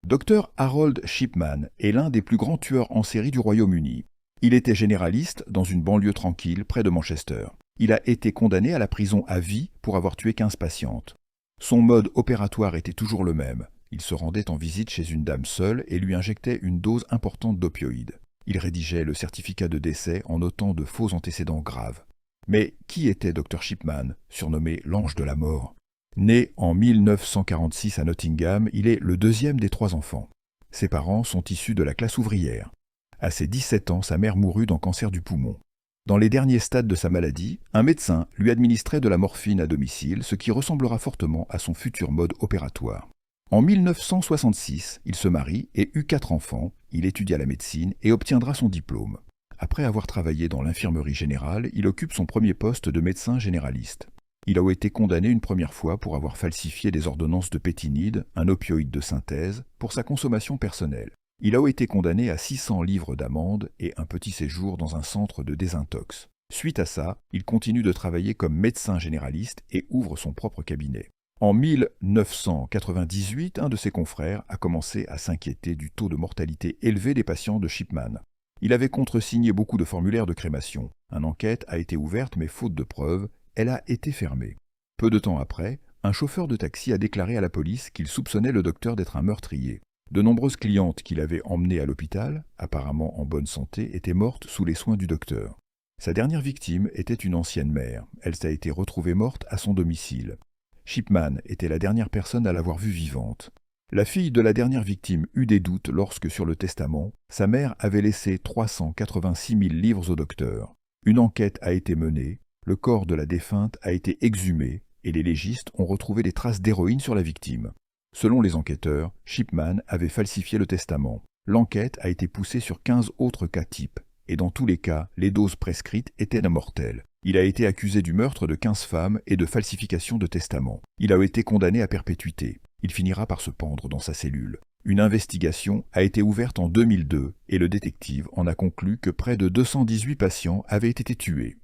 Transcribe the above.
Dr Harold Shipman est l'un des plus grands tueurs en série du Royaume-Uni. Il était généraliste dans une banlieue tranquille près de Manchester. Il a été condamné à la prison à vie pour avoir tué 15 patientes. Son mode opératoire était toujours le même. Il se rendait en visite chez une dame seule et lui injectait une dose importante d'opioïdes. Il rédigeait le certificat de décès en notant de faux antécédents graves. Mais qui était Dr Shipman, surnommé l'ange de la mort? Né en 1946 à Nottingham, il est le deuxième des 3 enfants. Ses parents sont issus de la classe ouvrière. À ses 17 ans, sa mère mourut d'un cancer du poumon. Dans les derniers stades de sa maladie, un médecin lui administrait de la morphine à domicile, ce qui ressemblera fortement à son futur mode opératoire. En 1966, il se marie et eut 4 enfants. Il étudia la médecine et obtiendra son diplôme. Après avoir travaillé dans l'infirmerie générale, il occupe son premier poste de médecin généraliste. Il a été condamné une première fois pour avoir falsifié des ordonnances de pétinide, un opioïde de synthèse, pour sa consommation personnelle. Il a été condamné à 600 livres d'amende et un petit séjour dans un centre de désintox. Suite à ça, il continue de travailler comme médecin généraliste et ouvre son propre cabinet. En 1998, un de ses confrères a commencé à s'inquiéter du taux de mortalité élevé des patients de Shipman. Il avait contresigné beaucoup de formulaires de crémation. Une enquête a été ouverte mais faute de preuves, elle a été fermée. Peu de temps après, un chauffeur de taxi a déclaré à la police qu'il soupçonnait le docteur d'être un meurtrier. De nombreuses clientes qu'il avait emmenées à l'hôpital, apparemment en bonne santé, étaient mortes sous les soins du docteur. Sa dernière victime était une ancienne mère. Elle a été retrouvée morte à son domicile. Shipman était la dernière personne à l'avoir vue vivante. La fille de la dernière victime eut des doutes lorsque, sur le testament, sa mère avait laissé 386 000 livres au docteur. Une enquête a été menée, le corps de la défunte a été exhumé et les légistes ont retrouvé des traces d'héroïne sur la victime. Selon les enquêteurs, Shipman avait falsifié le testament. L'enquête a été poussée sur 15 autres cas types, et dans tous les cas, les doses prescrites étaient mortelles. Il a été accusé du meurtre de 15 femmes et de falsification de testament. Il a été condamné à perpétuité. Il finira par se pendre dans sa cellule. Une investigation a été ouverte en 2002 et le détective en a conclu que près de 218 patients avaient été tués.